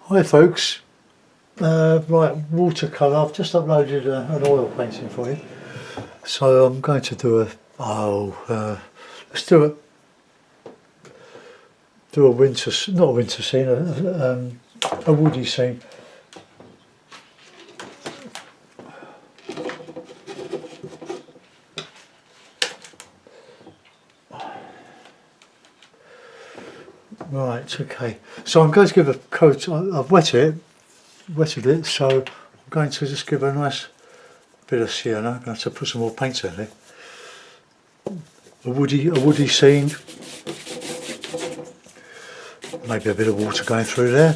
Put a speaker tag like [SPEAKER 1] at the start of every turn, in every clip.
[SPEAKER 1] Hi folks, right, watercolour. I've just uploaded an oil painting for you. So I'm going to do let's do a winter, not a winter scene, a woody scene. Right, okay. So I'm going to give a coat, I've wetted it, so I'm going to just give a nice bit of sienna. I'm going to put some more paint in it. A woody scene. Maybe a bit of water going through there.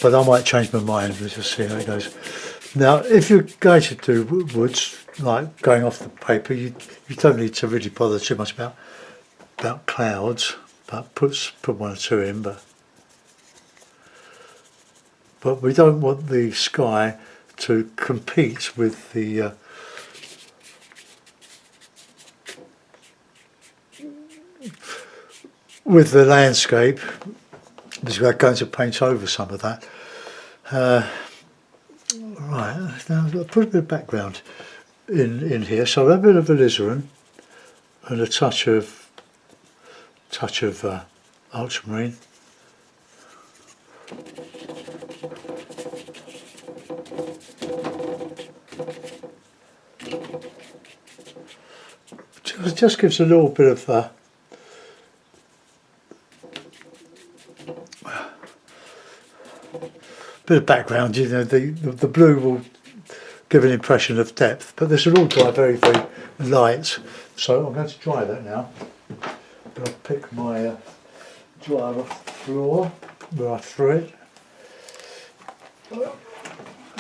[SPEAKER 1] But I might change my mind, we'll just see how it goes. Now, if you're going to do woods, like going off the paper, you don't need to really bother too much about clouds, but put one or two in, but we don't want the sky to compete with the landscape, because we're going to paint over some of that. Right, now I'll put a bit of background in here, so a bit of alizarin and a touch of ultramarine. Just gives a little bit of background. You know, the blue will give an impression of depth, but this will all dry very, very light. So I'm going to dry that now. I'll pick my dryer off the floor where I threw it.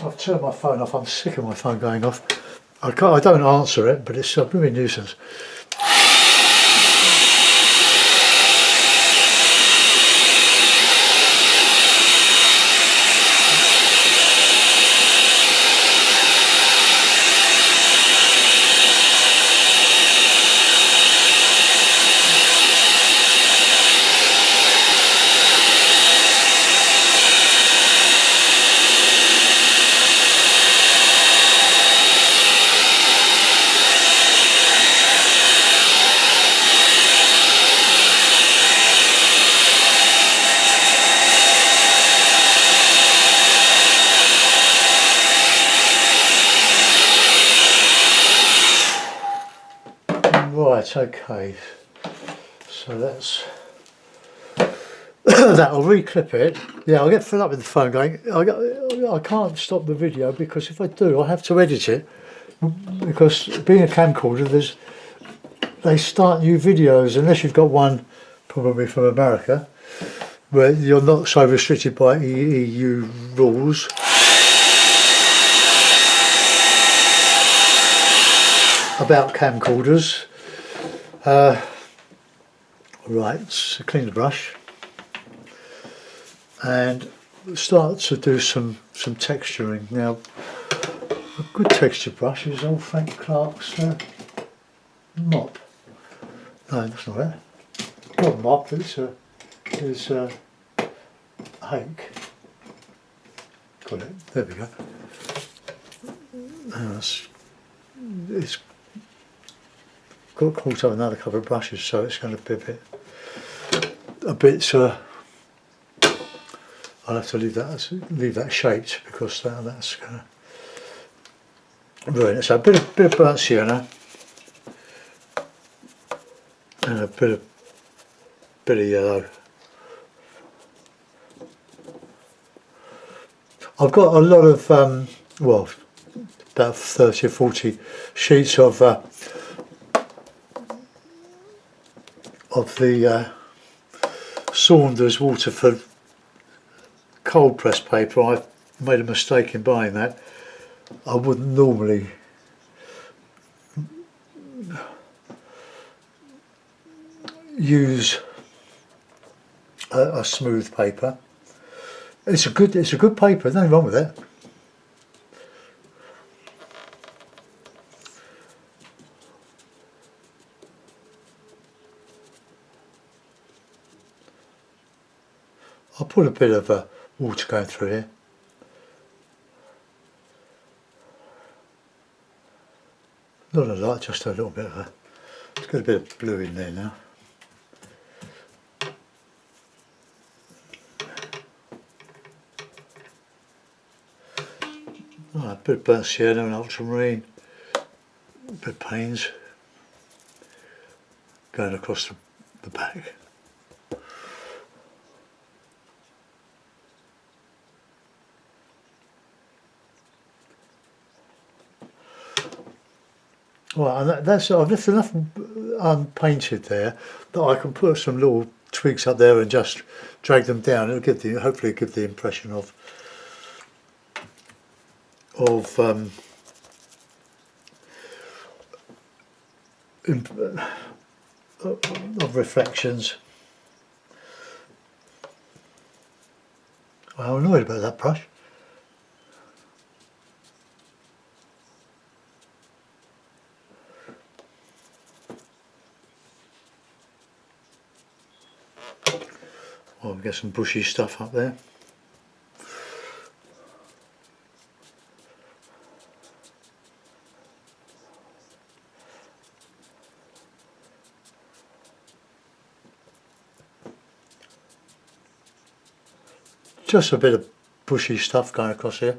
[SPEAKER 1] I've turned my phone off. I'm sick of my phone going off. I don't answer it, but it's a really nuisance. Right, okay, so that's that. I'll reclip it. Yeah, I'll get fed up with the phone going. I can't stop the video, because if I do, I have to edit it, because being a camcorder, they start new videos unless you've got one probably from America, where you're not so restricted by EU rules. About camcorders. Right, so clean the brush and start to do some texturing. Now, a good texture brush is old Frank Clark's mop. No, that's not it. Not mop. It's Hake. Got it. There we go. It's got caught up another couple of brushes, so it's going to be a bit. I'll have to leave that shaped, because that's going to ruin it. So a bit of burnt sienna and a bit of yellow. I've got a lot of about 30 or 40 sheets of the Saunders Waterford cold press paper. I've made a mistake in buying that. I wouldn't normally use a smooth paper. It's a good paper. Nothing wrong with it. I'll put a bit of water going through here. Not a lot, just a little bit of a, let's get a bit of blue in there now. A bit of burnt sienna and ultramarine, a bit of pains going across the back. Right, and that's, I've left enough unpainted there that I can put some little twigs up there and just drag them down. It'll give the, hopefully give the impression of reflections. I'm annoyed about that brush. Well, we get some bushy stuff up there. Just a bit of bushy stuff going across here.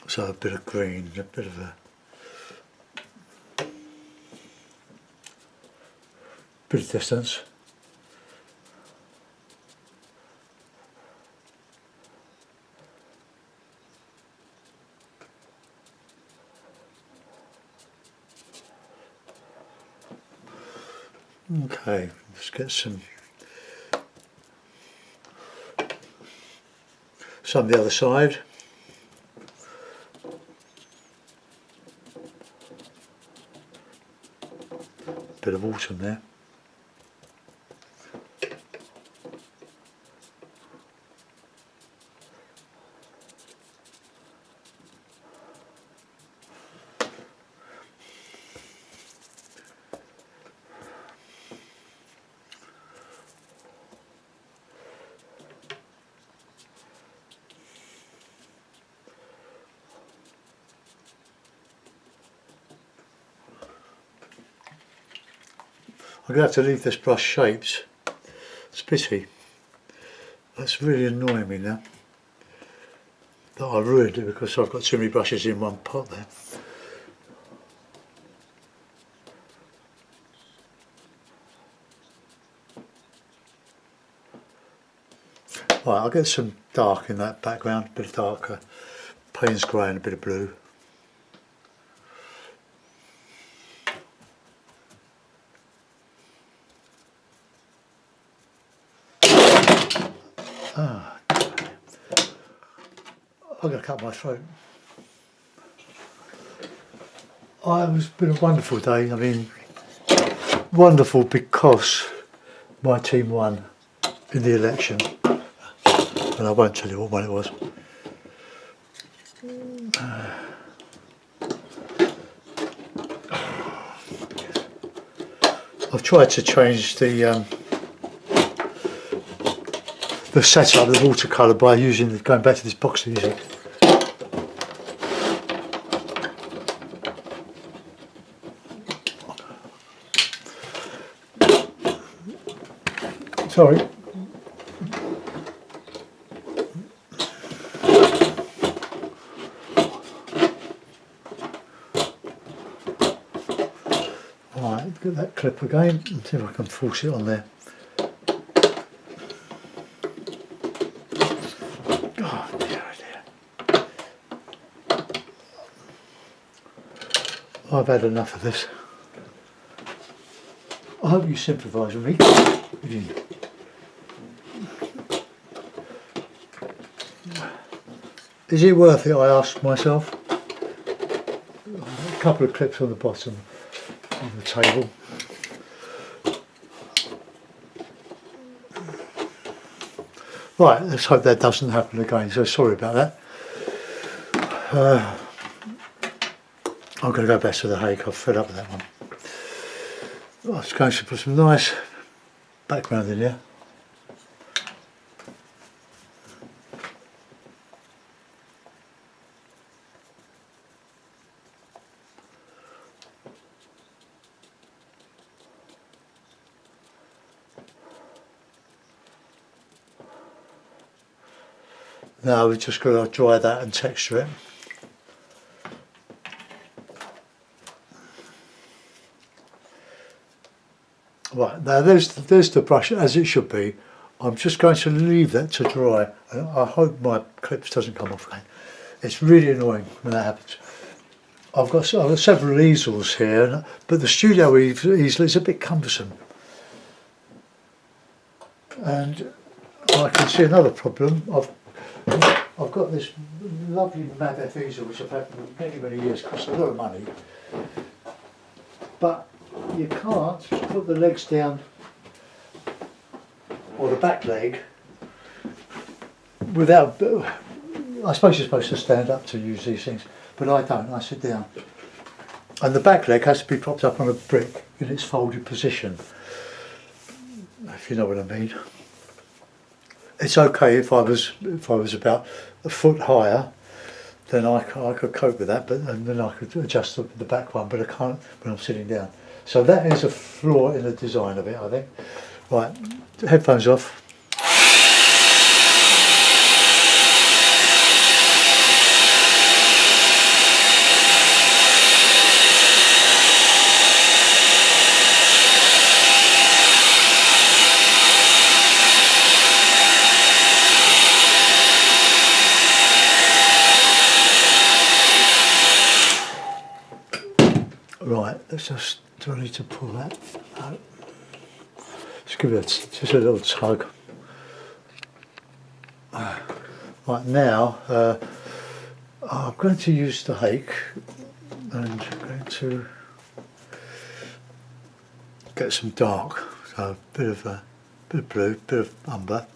[SPEAKER 1] So a bit of green, a bit of distance. Okay, let's get some the other side. Bit of autumn there. I'm going to have to leave this brush shaped. It's a pity. That's really annoying me now. That I ruined it because I've got too many brushes in one pot there. Right, I'll get some dark in that background, a bit of darker Payne's grey and a bit of blue. I'm going to cut my throat. It's been a wonderful day. I mean, wonderful because my team won in the election. And I won't tell you what one it was. I've tried to change the setup of the watercolour by going back to this box music. Sorry. Right, get that clip again and see if I can force it on there. Oh dear, dear. I've had enough of this. I hope you sympathise with me. Is it worth it, I ask myself. A couple of clips on the bottom of the table. Right, let's hope that doesn't happen again, so sorry about that. I'm going to go back to the hake, I've fed up with that one. I was going to put some nice background in here. Now we've just got to dry that and texture it. Right, now there's the brush as it should be. I'm just going to leave that to dry. I hope my clips doesn't come off again. It's really annoying when that happens. I've got several easels here, but the studio easel is a bit cumbersome. And I can see another problem. I've got this lovely Mabeth easel which I've had for many years, cost a lot of money. But you can't put the legs down, or the back leg, without, I suppose you're supposed to stand up to use these things, but I don't, I sit down. And the back leg has to be propped up on a brick in its folded position, if you know what I mean. It's okay if I was about a foot higher, then I could cope with that, and then I could adjust the back one, but I can't when I'm sitting down. So that is a flaw in the design of it, I think. Right, headphones off. Right, let's just, do I need to pull that out? Just give it just a little tug. Right, now I'm going to use the hake and I'm going to get some dark, so a bit of blue, bit of umber.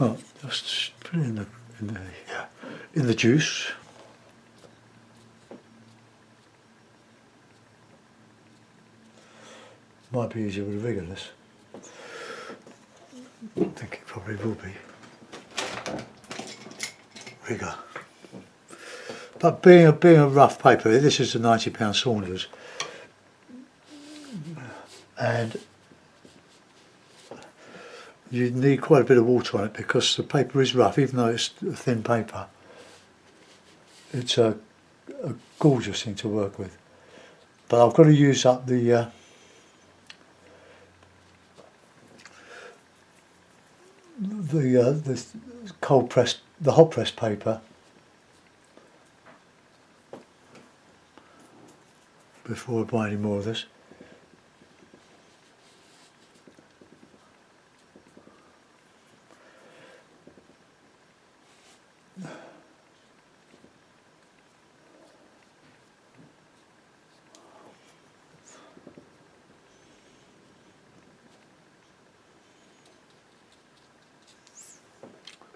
[SPEAKER 1] Oh, just put it in the juice. Might be easier with a rigorous. I think it probably will be. Rigor. But being a rough paper, this is a £90 Saunders, and you need quite a bit of water on it because the paper is rough, even though it's a thin paper. It's a gorgeous thing to work with. But I've got to use up the cold pressed, the hot pressed paper before I buy any more of this.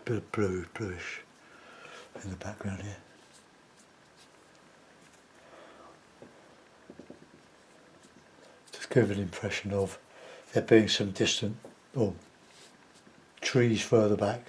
[SPEAKER 1] Bit of bluish in the background here. Just give an impression of there being some distant or trees further back.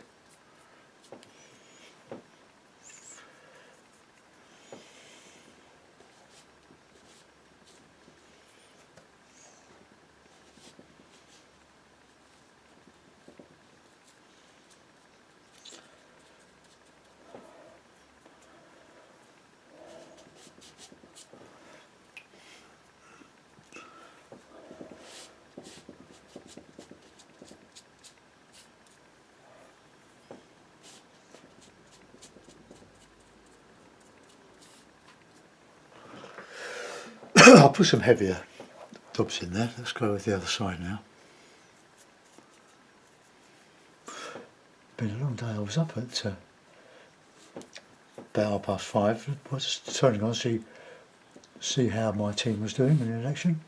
[SPEAKER 1] I'll put some heavier dots in there. Let's go with the other side now. Been a long day. I was up at about 5:30. I was just turning on to see how my team was doing in the election.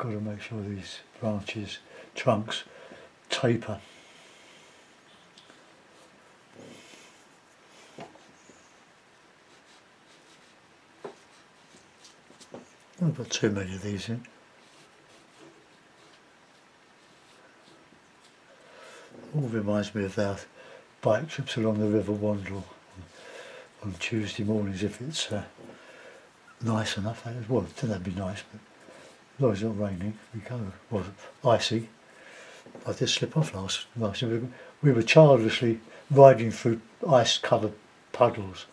[SPEAKER 1] got to make sure these branches, trunks, taper. Don't put too many of these in. All reminds me of our bike trips along the River Wandle on Tuesday mornings if it's nice enough. Well, that'd be nice, but as long as it's not raining, we go. Well, icy. I did slip off last year. We were childishly riding through ice-covered puddles,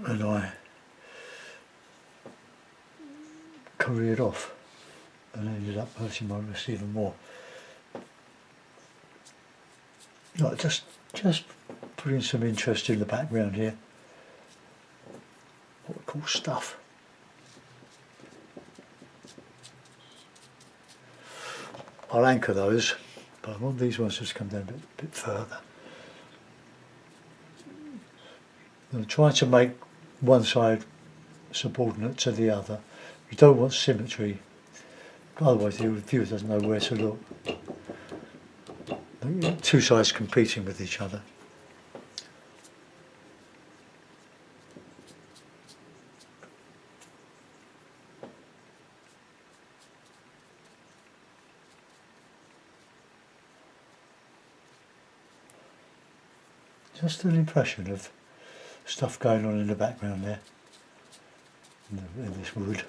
[SPEAKER 1] and I careered off and ended up hurting my wrist even more. Like just putting some interest in the background here. What we call stuff. I'll anchor those, but I want these ones just come down a bit further. I'm trying to make one side subordinate to the other. You don't want symmetry, otherwise the viewer doesn't know where to look. Two sides competing with each other. Just an impression of stuff going on in the background there, in this wood.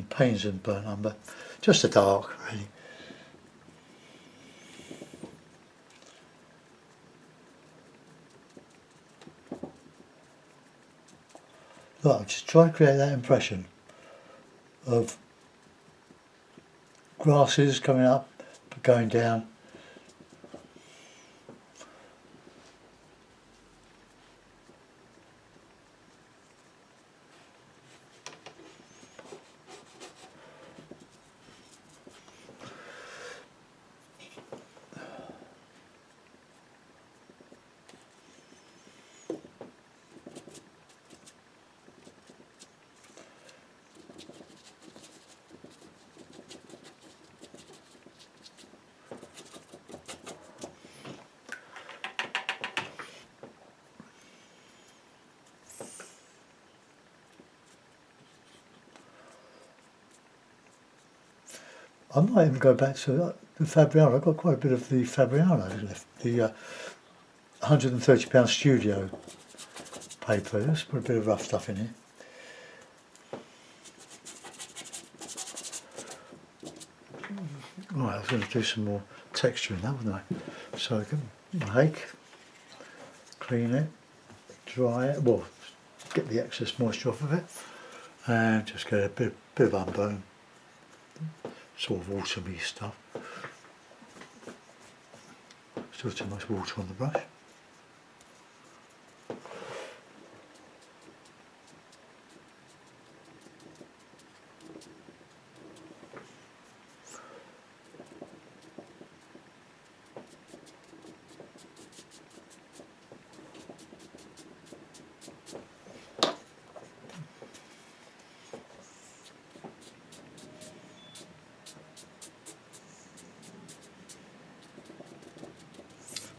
[SPEAKER 1] Pains and burnt umber, just a dark really. Look, just try to create that impression of grasses coming up, going down. I might even go back to the Fabriano. I've got quite a bit of the Fabriano left. The £130 studio paper. Let's put a bit of rough stuff in here. Right, I was going to do some more texture in that, wasn't I? So I can make, clean it, dry it, well, get the excess moisture off of it, and just get a bit of unburned, sort of autumny stuff. Still too much water on the brush.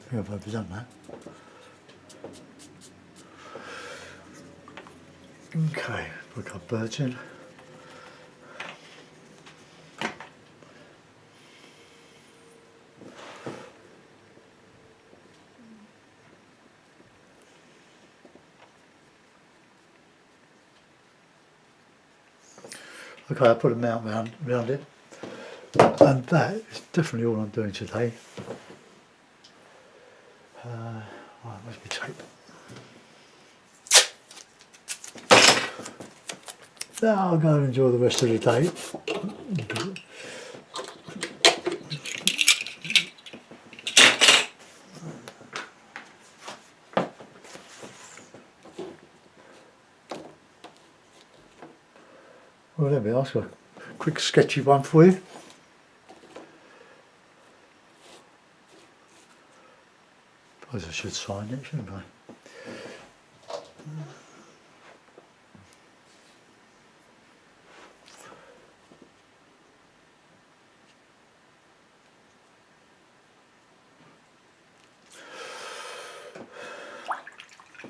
[SPEAKER 1] I think I've overdone that. Okay, put our birds in. Okay, I put a mount round it. And that is definitely all I'm doing today. Right, where's my tape? Now I'll go and enjoy the rest of the day. Well, there we are. So a quick sketchy one for you. Suppose I should sign it, shouldn't I?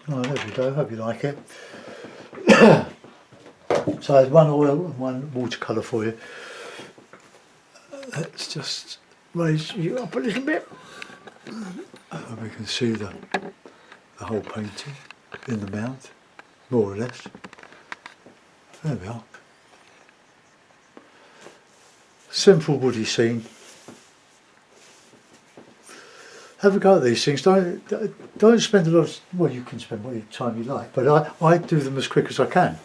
[SPEAKER 1] Oh, there we go. Hope you like it. So there's one oil and one watercolour for you. Let's just raise you up a little bit. And we can see the whole painting in the mount, more or less. There we are. Simple woody scene. Have a go at these things. Don't spend a lot of, well, you can spend what time you like, but I do them as quick as I can.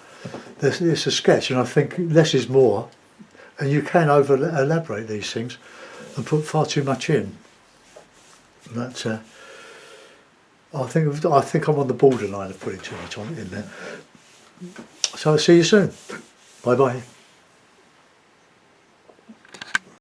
[SPEAKER 1] It's a sketch, and I think less is more, and you can over elaborate these things and put far too much in. But I think I'm on the borderline of putting too much on in there. So I'll see you soon. Bye bye.